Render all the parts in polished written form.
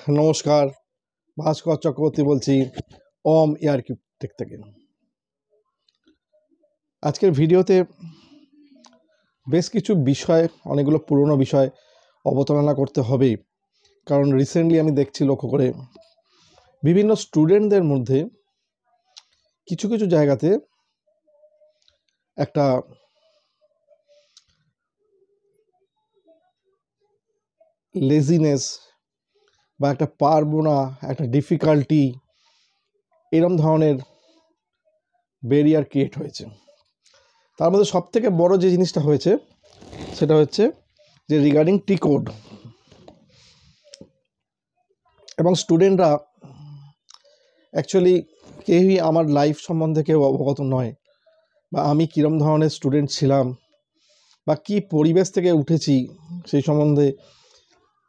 নমস্কার, ভাস্কর চক্রবর্তী বলছি ওম এআরকিউ টেক থেকে। আজকের ভিডিওতে বেশ কিছু বিষয়, অনেকগুলো পুরনো বিষয় অবতারণা করতে হবে। কারণ রিসেন্টলি আমি দেখছি, লক্ষ্য করে বিভিন্ন স্টুডেন্টদের মধ্যে কিছু কিছু জায়গাতে একটা লেজিনেস বা একটা পারবো না, একটা ডিফিকাল্টি, এরম ধরনের ব্যারিয়ার ক্রিয়েট হয়েছে। তার মধ্যে সবথেকে বড় যে জিনিসটা হয়েছে সেটা হচ্ছে যে রিগার্ডিং টি কোড। এবং স্টুডেন্টরা অ্যাকচুয়ালি কেউই আমার লাইফ সম্বন্ধে কেউ অবগত নয়, বা আমি কীরম ধরনের স্টুডেন্ট ছিলাম বা কী পরিবেশ থেকে উঠেছি সেই সম্বন্ধে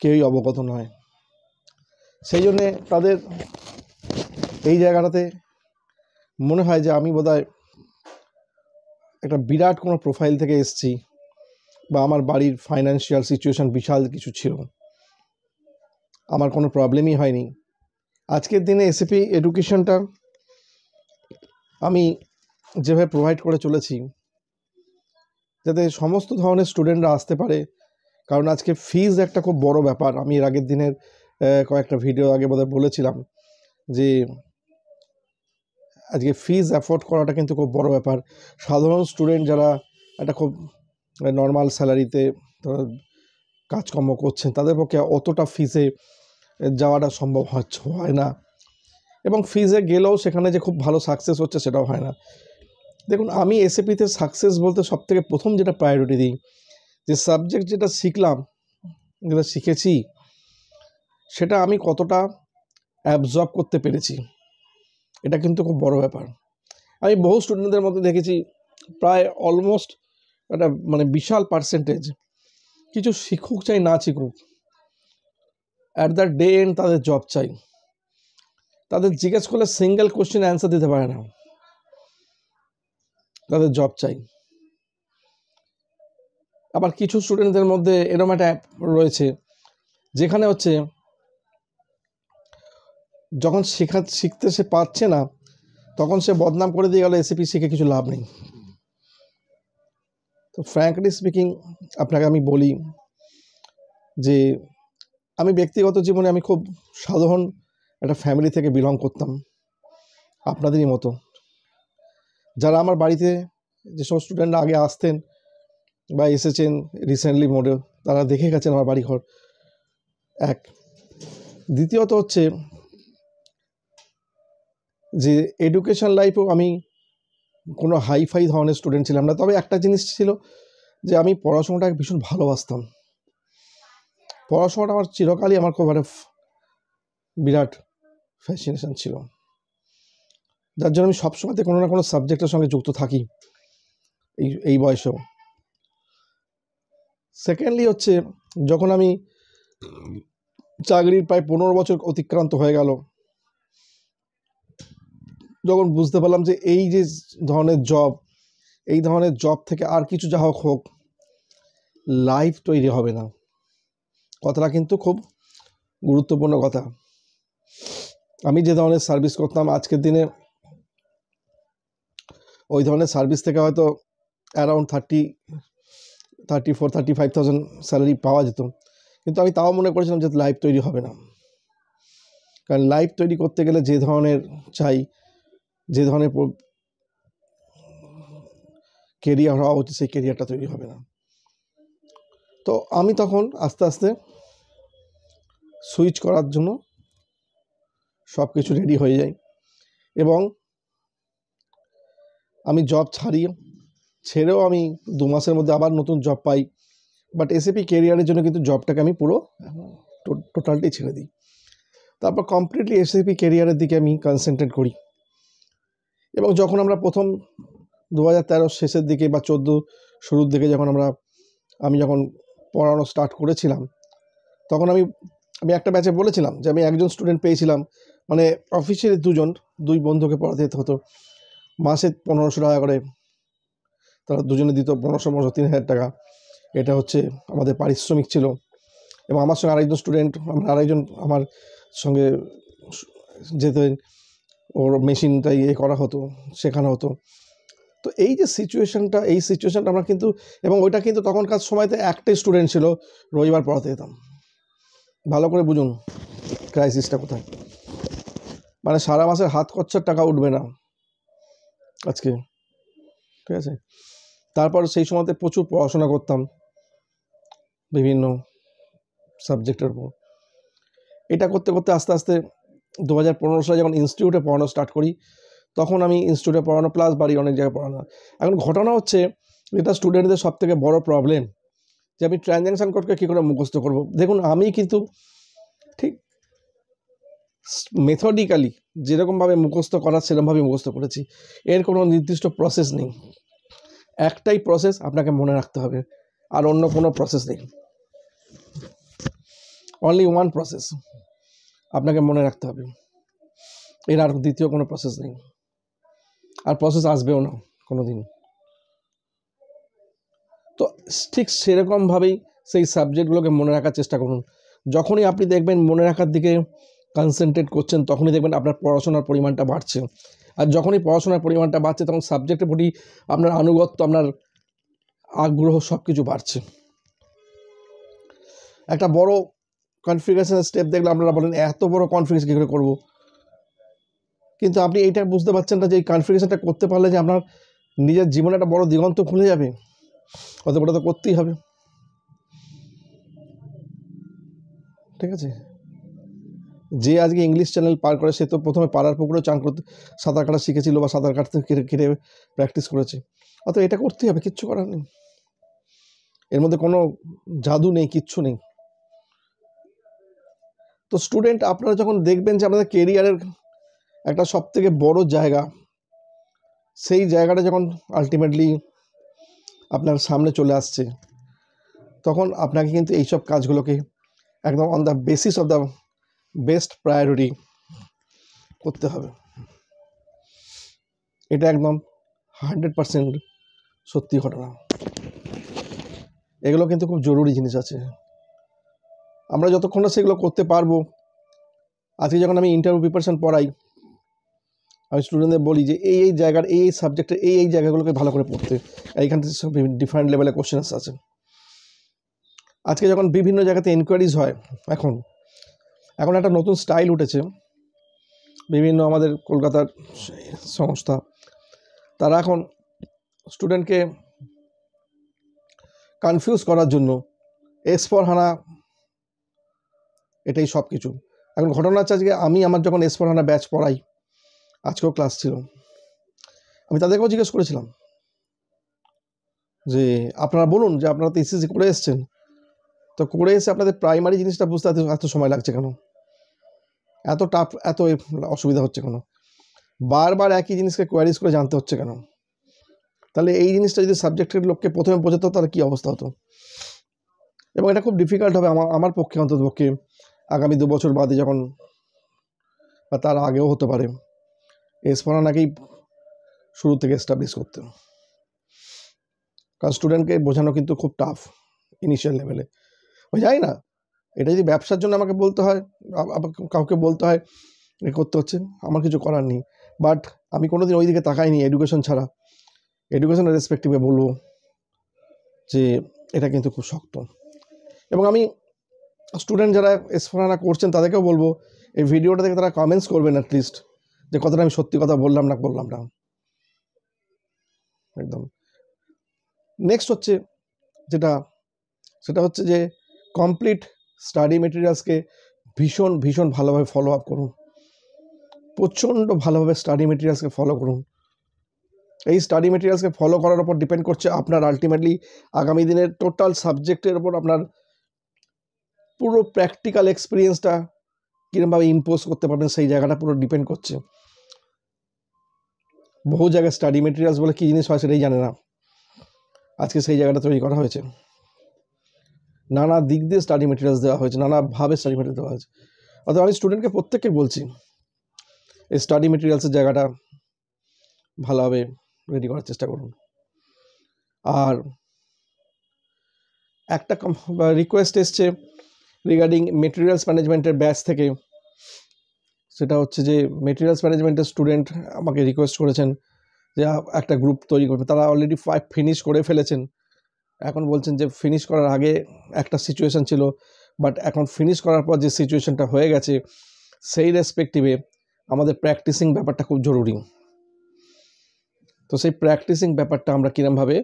কেউই অবগত নয়। সেই জন্যে তাদের এই জায়গাটাতে মনে হয় যে আমি বোধহয় একটা বিরাট কোনো প্রোফাইল থেকে এসেছি, বা আমার বাড়ির ফাইন্যান্সিয়াল সিচুয়েশান বিশাল কিছু ছিল, আমার কোনো প্রবলেমই হয়নি। আজকের দিনে এসএপি এডুকেশনটা আমি যেভাবে প্রোভাইড করে চলেছি, যাতে সমস্ত ধরনের স্টুডেন্টরা আসতে পারে। কারণ আজকে ফিজ একটা খুব বড় ব্যাপার। আমি এর আগের দিনের কয়েকটা ভিডিও আগে বোধহয় বলেছিলাম যে আজকে ফিজ অ্যাফোর্ড করাটা কিন্তু খুব বড় ব্যাপার। সাধারণ স্টুডেন্ট যারা একটা খুব নর্মাল স্যালারিতে কাজকর্ম করছেন, তাদের পক্ষে অতটা ফিজে যাওয়াটা সম্ভব হয় না, এবং ফিজে গেলেও সেখানে যে খুব ভালো সাকসেস হচ্ছে সেটাও হয় না। দেখুন, আমি এসএপিতে সাকসেস বলতে সবথেকে প্রথম যেটা প্রায়োরিটি দিই, যে সাবজেক্ট যেটা শিখলাম, যেটা শিখেছি, সেটা আমি কতটা অ্যাবজর্ব করতে পেরেছি, এটা কিন্তু খুব বড় ব্যাপার। আমি বহু স্টুডেন্টদের মধ্যে দেখেছি, প্রায় অলমোস্ট একটা বিশাল পার্সেন্টেজ, কিছু শিখুক চাই না শিখুক, অ্যাট দ্য ডে এন্ড তাদের জব চাই। তাদের জিজ্ঞেস করলে সিঙ্গেল কোশ্চেন অ্যান্সার দিতে পারে না, তাদের জব চাই। আবার কিছু স্টুডেন্টদের মধ্যে এরকম একটা অ্যাপ রয়েছে, যেখানে হচ্ছে যখন শিখতে সে পারছে না, তখন সে বদনাম করে দিয়ে গেল এসএপি শিখে কিছু লাভ নেই। তো ফ্র্যাঙ্কলি স্পিকিং আপনাকে আমি বলি যে আমি ব্যক্তিগত জীবনে আমি খুব সাধারণ একটা ফ্যামিলি থেকে বিলং করতাম, আপনাদেরই মতো। যারা আমার বাড়িতে যেসব স্টুডেন্টরা আগে আসতেন বা এসেছেন রিসেন্টলি মোডে, তারা দেখে গেছেন আমার বাড়িঘর। এক, দ্বিতীয়ত হচ্ছে যে এডুকেশন লাইফেও আমি কোনো হাইফাই ধরনের স্টুডেন্ট ছিলাম না। তবে একটা জিনিস ছিল যে আমি পড়াশোনাটাকে ভীষণ ভালোবাসতাম। পড়াশোনাটা আমার চিরকালই আমার খুব একটা বিরাট ফ্যাসিনেশন ছিল, যার জন্য আমি সবসময়তে কোনো না কোনো সাবজেক্টের সঙ্গে যুক্ত থাকি এই বয়সেও। সেকেন্ডলি হচ্ছে, যখন আমি চাকরির প্রায় 15 বছর অতিক্রান্ত হয়ে গেল, যখন বুঝতে পারলাম যে এই যে ধরনের জব, এই ধরনের জব থেকে আর কিছু যা হোক লাইফ তৈরি হবে না। কথাটা কিন্তু খুব গুরুত্বপূর্ণ কথা। আমি যে ধরনের সার্ভিস করতাম, আজকের দিনে ওই ধরনের সার্ভিস থেকে হয়তো অ্যারাউন্ড 34,000-35,000 স্যালারি পাওয়া যেত, কিন্তু আমি তাও মনে করেছিলাম যে লাইফ তৈরি হবে না। কারণ লাইফ তৈরি করতে গেলে যে ধরনের চাই, যে ধরনের কেরিয়ার হওয়া উচিত, সেই কেরিয়ারটা তৈরি হবে না। তো আমি তখন আস্তে আস্তে সুইচ করার জন্য সব কিছু রেডি হয়ে যাই, এবং আমি জব ছেড়েও আমি 2 মাসের মধ্যে আবার নতুন জব পাই। বাট এসএপি কেরিয়ারের জন্য কিন্তু জবটাকে আমি পুরো টোটালটি ছেড়ে দিই। তারপর কমপ্লিটলি এসএপি কেরিয়ারের দিকে আমি কনসেন্ট্রেট করি। এবং যখন আমরা প্রথম 2013 শেষের দিকে বা 14 শুরুর দিকে আমি যখন পড়ানো স্টার্ট করেছিলাম, তখন আমি একটা ব্যাচে বলেছিলাম যে আমি একজন স্টুডেন্ট পেয়েছিলাম, অফিসিয়ালি দুই বন্ধুকে পড়াতে যেতে হতো, মাসে 1500 টাকা করে তারা দুজনে দিত, 1500 3,000 টাকা। এটা হচ্ছে আমাদের পারিশ্রমিক ছিল। এবং আমার সঙ্গে আরেকজন স্টুডেন্ট, আমার সঙ্গে যেতে, ওর মেশিনটা করা হতো, শেখানো হতো। তো এই যে সিচুয়েশানটা, এই সিচুয়েশানটা আমরা কিন্তু, এবং ওইটা কিন্তু তখনকার সময়তে একটাই স্টুডেন্ট ছিল, রবিবার পড়াতে যেতাম। ভালো করে বুঝুন ক্রাইসিসটা কোথায়। মানে সারা মাসের হাত খরচার টাকা উঠবে না আজকে, ঠিক আছে। তারপর সেই সময়তে প্রচুর পড়াশোনা করতাম বিভিন্ন সাবজেক্টের উপর। এটা করতে করতে আস্তে আস্তে 2015 সালে যখন ইনস্টিটিউটে পড়ানো স্টার্ট করি, তখন আমি ইনস্টিটিউটে পড়ানো প্লাস বাড়ি অনেক জায়গায় পড়ানো। এখন ঘটনা হচ্ছে, এটা স্টুডেন্টদের সবথেকে বড় প্রবলেম, যে আমি ট্রানজ্যাকশান কোডকে কী করে মুখস্থ করব। দেখুন, আমি কিন্তু ঠিক মেথডিক্যালি যেরকমভাবে মুখস্থ করার সেরকমভাবে মুখস্থ করেছি। এর কোনো নির্দিষ্ট প্রসেস নেই, একটাই প্রসেস আপনাকে মনে রাখতে হবে, আর অন্য কোনো প্রসেস নেই। অনলি ওয়ান প্রসেস আপনাকে মনে রাখতে হবে, এর আর দ্বিতীয় কোনো প্রসেস নেই, আর প্রসেস আসবেও না কোনো দিন। তো ঠিক সেরকমভাবেই সেই সাবজেক্টগুলোকে মনে রাখার চেষ্টা করুন। যখনই আপনি দেখবেন মনে রাখার দিকে কনসেন্ট্রেট করছেন, তখনই দেখবেন আপনার পড়াশোনার পরিমাণটা বাড়ছে। আর যখনই পড়াশোনার পরিমাণটা বাড়ছে, তখন সাবজেক্টের প্রতি আপনার আনুগত্য, আপনার আগ্রহ সব কিছু বাড়ছে। একটা বড় কনফিগারেশনের স্টেপ দেখলে আপনারা বলেন, এত বড় কনফিগারেশন কী করে করবো? কিন্তু আপনি এইটা বুঝতে পারছেন না যে এই কনফিগারেশনটা করতে পারলে যে আপনার নিজের জীবনে একটা বড় দিগন্ত খুলে যাবে। অতটা তো করতেই হবে, ঠিক আছে। যে আজকে ইংলিশ চ্যানেল পার করে, সে তো প্রথমে পাড়ার পুকুরে চান করতে, সাঁতার কাটা শিখেছিল, বা সাঁতার কাটতে কেটে প্র্যাকটিস করেছে। অতএব এটা করতেই হবে, কিচ্ছু করার নেই, এর মধ্যে কোনো জাদু নেই, কিচ্ছু নেই। তো স্টুডেন্ট, আপনারা যখন দেখবেন যে আপনাদের কেরিয়ারের একটা সবথেকে বড় জায়গা, সেই জায়গাটা যখন আলটিমেটলি আপনার সামনে চলে আসছে, তখন আপনাকে কিন্তু এইসব কাজগুলোকে একদম on the basis of the best priority করতে হবে। এটা একদম 100% সত্যি ঘটনা। এগুলো কিন্তু খুব জরুরি জিনিস আছে, আমরা যতক্ষণ না সেগুলো করতে পারবো। আজকে যখন আমি ইন্টারভিউ প্রিপারেশন পড়াই, আমি স্টুডেন্টদের বলি যে এই জায়গার এই সাবজেক্টের এই জায়গাগুলোকে ভালো করে পড়তে, এইখান থেকে সব ডিফারেন্ট লেভেলের কোশ্চেন্স আছে। আজকে যখন বিভিন্ন জায়গাতে এনকোয়ারিজ হয়, এখন একটা নতুন স্টাইল উঠেছে, বিভিন্ন আমাদের কলকাতার সংস্থা, তারা এখন স্টুডেন্টকে কনফিউজ করার জন্য S/4HANA এটাই সব কিছু। এখন ঘটনা হচ্ছে, আজকে আমি আমার যখন S/4HANA ব্যাচ পড়াই, আজকেও ক্লাস ছিল, আমি তাদেরকেও জিজ্ঞেস করেছিলাম যে আপনারা বলুন যে আপনারা তো ECC করে এসছেন, তো করে এসে আপনাদের প্রাইমারি জিনিসটা বুঝতে এত সময় লাগছে কেন, এত টাফ, এত অসুবিধা হচ্ছে কেন, বারবার একই জিনিসকে কোয়ারিজ করে জানতে হচ্ছে কেন? তাহলে এই জিনিসটা যদি সাবজেক্টের লোককে প্রথমে বোঝাতো, তাহলে কী অবস্থা হতো? এবং এটা খুব ডিফিকাল্ট হবে আমার পক্ষে, অন্তত পক্ষে আগামী 2 বছর বাদে যখন, বা তার আগেও হতে পারে, S/4HANAকেই শুরু থেকে এস্টাবলিশ করতে। কারণ স্টুডেন্টকে বোঝানো কিন্তু খুব টাফ ইনিশিয়াল লেভেলে। ওই যাই না, এটা যদি ব্যবসার জন্য আমাকে বলতে হয়, কাউকে বলতে হয়, এ করতে হচ্ছে, আমার কিছু করার নেই। বাট আমি কোনোদিন ওই দিকে তাকাইনি এডুকেশন ছাড়া। এডুকেশনের রেসপেক্টিভে বলবো যে এটা কিন্তু খুব শক্ত। এবং আমি স্টুডেন্ট যারা S/4HANA করছেন তাদেরকেও বলবো, এই ভিডিওটা দেখে তারা কমেন্টস করবেন অ্যাটলিস্ট, যে কথাটা আমি সত্যি কথা বললাম না একদম। নেক্সট হচ্ছে সেটা হচ্ছে যে কমপ্লিট স্টাডি মেটেরিয়ালসকে ভীষণ ভালোভাবে ফলো আপ করুন, প্রচণ্ড ভালোভাবে স্টাডি মেটেরিয়ালসকে ফলো করুন। এই স্টাডি মেটেরিয়ালসকে ফলো করার উপর ডিপেন্ড করছে আপনার আলটিমেটলি আগামী দিনের টোটাল সাবজেক্টের ওপর আপনার পুরো প্র্যাকটিক্যাল এক্সপিরিয়েন্সটা কীরকমভাবে ইম্পোজ করতে পারবেন, সেই জায়গাটা পুরো ডিপেন্ড করছে। বহু জায়গায় স্টাডি মেটেরিয়ালস বলে কী জিনিস হয় সেটাই জানে না, আজকে সেই জায়গাটা তৈরি করা হয়েছে। নানা দিক দিয়ে স্টাডি মেটেরিয়ালস দেওয়া হয়েছে, নানাভাবে স্টাডি মেটেরিয়াল দেওয়া হয়েছে। অর্থাৎ আমি স্টুডেন্টকে প্রত্যেককে বলছি, এই স্টাডি মেটেরিয়ালসের জায়গাটা ভালোভাবে রেডি করার চেষ্টা করুন। আর একটা রিকোয়েস্ট এসছে রিগার্ডিং মেটেরিয়ালস ম্যানেজমেন্টের ব্যাচ থেকে, সেটা হচ্ছে যে মেটেরিয়ালস ম্যানেজমেন্টের স্টুডেন্ট আমাকে রিকোয়েস্ট করেছেন যে একটা গ্রুপ তৈরি করবে। তারা অলরেডি 5 ফিনিশ করে ফেলেছেন। এখন বলছেন যে ফিনিশ করার আগে একটা সিচুয়েশান ছিল, বাট এখন ফিনিশ করার পর যে সিচুয়েশানটা হয়ে গেছে সেই রেসপেক্টিভে আমাদের প্র্যাকটিসিং ব্যাপারটা খুব জরুরি। তো সেই প্র্যাকটিসিং ব্যাপারটা আমরা কীরমভাবে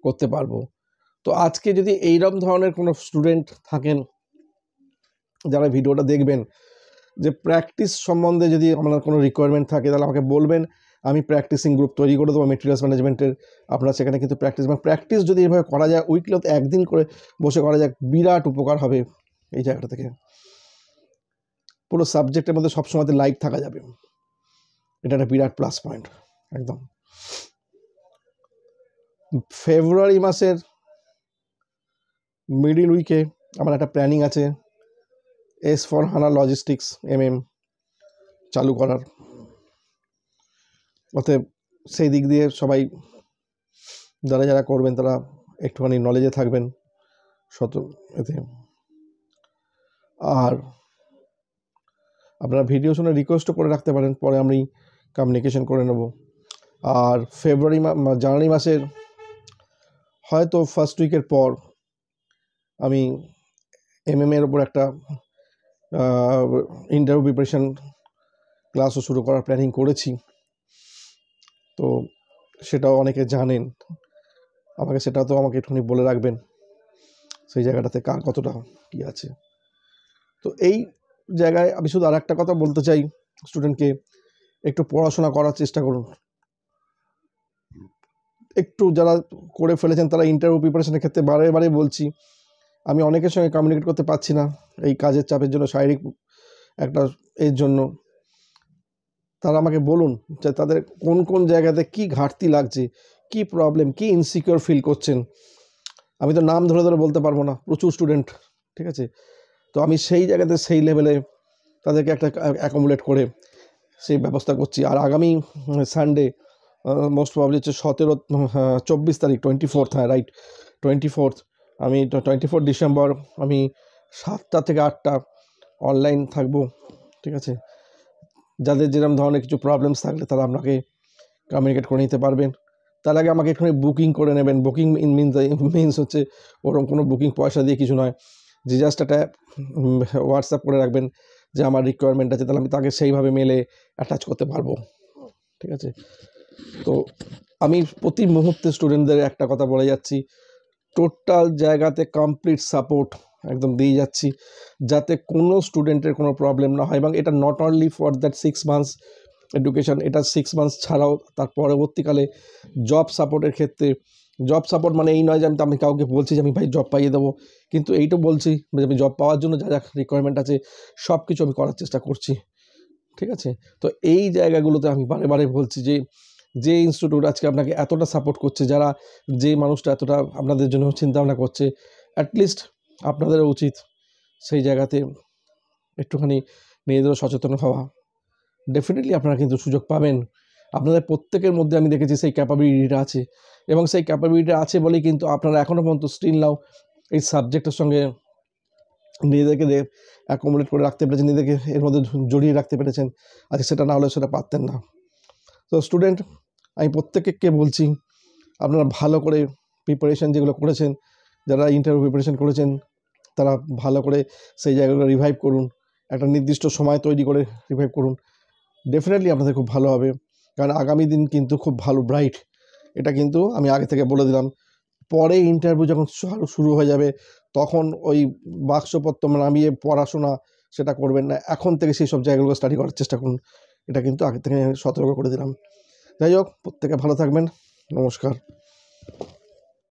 করতে পারবো। তো আজকে যদি এইরকম ধরনের কোনো স্টুডেন্ট থাকেন যারা ভিডিওটা দেখবেন, যে প্র্যাকটিস সম্বন্ধে যদি আপনার কোনো রিকোয়ারমেন্ট থাকে তাহলে আমাকে বলবেন, আমি প্র্যাকটিসিং গ্রুপ তৈরি করে দেবো মেটেরিয়ালস ম্যানেজমেন্টের। আপনারা সেখানে কিন্তু প্র্যাকটিস যদি এভাবে করা যায়, উইকলি তো একদিন করে বসে করা যায়, বিরাট উপকার হবে এই জায়গাটা থেকে। পুরো সাবজেক্টের মধ্যে সবসময়তে লাইভ থাকা যাবে, এটা একটা বিরাট প্লাস পয়েন্ট একদম। ফেব্রুয়ারি মাসের মিডিল উইকে আমার একটা প্ল্যানিং আছে S/4HANA লজিস্টিক্স চালু করার। অতএব সেই দিক দিয়ে সবাই যারা যারা করবেন তারা একটুখানি নলেজে থাকবেন এতে। আর আপনারা ভিডিও শুনে রিকোয়েস্টও করে রাখতে পারেন, পরে আমি কমিউনিকেশন করে নেব। আর জানুয়ারি মাসের হয়তো ফার্স্ট উইকের পর আমি এর ওপর একটা ইন্টারভিউ প্রিপারেশন ক্লাসও শুরু করার প্ল্যানিং করেছি। তো সেটাও অনেকে জানেন, আমাকে একটুখানি বলে রাখবেন সেই জায়গাটাতে কার কতটা কী আছে। তো এই জায়গায় আমি শুধু আর একটা কথা বলতে চাই, স্টুডেন্টকে একটু পড়াশোনা করার চেষ্টা করুন। একটু যারা করে ফেলেছেন তারা ইন্টারভিউ প্রিপারেশনের ক্ষেত্রে বারে বারে বলছি, আমি অনেকের সঙ্গে কমিউনিকেট করতে পারছি না এই কাজের চাপের জন্য, শারীরিক একটা এর জন্য। তারা আমাকে বলুন যে তাদের কোন কোন জায়গাতে কি ঘাটতি লাগছে, কি প্রবলেম, কি ইনসিকিউর ফিল করছেন। আমি তো নাম ধরে ধরে বলতে পারবো না, প্রচুর স্টুডেন্ট, ঠিক আছে। তো আমি সেই জায়গাতে সেই লেভেলে তাদেরকে একটা অ্যাকোমোডেট করে সেই ব্যবস্থা করছি। আর আগামী সানডে মোস্ট প্রবলি হচ্ছে 24 তারিখ 24th, হ্যাঁ রাইট 24th, আমি 24 ডিসেম্বর আমি 7টা থেকে 8টা অনলাইন থাকবো, ঠিক আছে। যাদের যেরকম ধরনের কিছু প্রবলেমস থাকলে তারা আপনাকে কমিউনিকেট করে নিতে পারবেন। তার আগে আমাকে এখানে বুকিং করে নেবেন। বুকিং মিনস হচ্ছে ওরকম কোনো বুকিং পয়সা দিয়ে কিছু নয়, যে জাস্ট একটা হোয়াটসঅ্যাপ করে রাখবেন যে আমার রিকোয়ারমেন্ট আছে, তাহলে আমি তাকে সেইভাবে মেলে অ্যাটাচ করতে পারবো, ঠিক আছে। তো আমি প্রতি মুহূর্তে স্টুডেন্টদের একটা কথা বলে যাচ্ছি, টোটাল জায়গাতে কমপ্লিট সাপোর্ট একদম দিয়ে যাচ্ছি, যাতে কোনো স্টুডেন্টের কোনো প্রবলেম না হয়। এবং এটা not only for that 6 months education, এটা 6 মান্থস ছাড়াও তার পরবর্তীকালে জব সাপোর্টের ক্ষেত্রে। জব সাপোর্ট মানে এই নয় যে আমি কাউকে বলছি যে আমি ভাই জব পাইয়ে দেবো, কিন্তু এইটা বলছি যে আমি জব পাওয়ার জন্য যা যা রিকোয়ারমেন্ট আছে সব কিছু আমি করার চেষ্টা করছি, ঠিক আছে। তো এই জায়গাগুলোতে আমি বারে বারে বলছি যে ইনস্টিটিউট আজকে আপনাকে এতটা সাপোর্ট করছে, যে মানুষটা এতটা আপনাদের জন্য চিন্তাভাবনা করছে, অ্যাটলিস্ট আপনাদেরও উচিত সেই জায়গাতে একটুখানি নিজেদেরও সচেতন হওয়া। ডেফিনেটলি আপনারা কিন্তু সুযোগ পাবেন, আপনাদের প্রত্যেকের মধ্যে আমি দেখেছি সেই ক্যাপাবিলিটিটা আছে, এবং সেই ক্যাপাবিলিটি আছে বলেই কিন্তু আপনারা এখনও পর্যন্ত স্টিল নাও এই সাবজেক্টের সঙ্গে নিজেদেরকে অ্যাকোমোডেট করে রাখতে পেরেছেন, নিজেদেরকে এর মধ্যে জড়িয়ে রাখতে পেরেছেন। আজকে সেটা না হলে সেটা পারতেন না। তো স্টুডেন্ট, আমি প্রত্যেককে বলছি আপনারা ভালো করে প্রিপারেশান যেগুলো করেছেন, যারা ইন্টারভিউ প্রিপারেশান করেছেন তারা ভালো করে সেই জায়গাগুলো রিভাইভ করুন, একটা নির্দিষ্ট সময় তৈরি করে রিভাইভ করুন। ডেফিনেটলি আপনাদের খুব ভালো হবে, কারণ আগামী দিন কিন্তু খুব ভালো ব্রাইট, এটা কিন্তু আমি আগে থেকে বলে দিলাম। পরে ইন্টারভিউ যখন শুরু হয়ে যাবে তখন ওই বাক্সপত্র নামিয়ে পড়াশোনা সেটা করবেন না, এখন থেকে সেই সব জায়গাগুলো স্টাডি করার চেষ্টা করুন, এটা কিন্তু আগে থেকে সতর্ক করে দিলাম। যাই হোক, প্রত্যেকে ভালো থাকবেন, নমস্কার।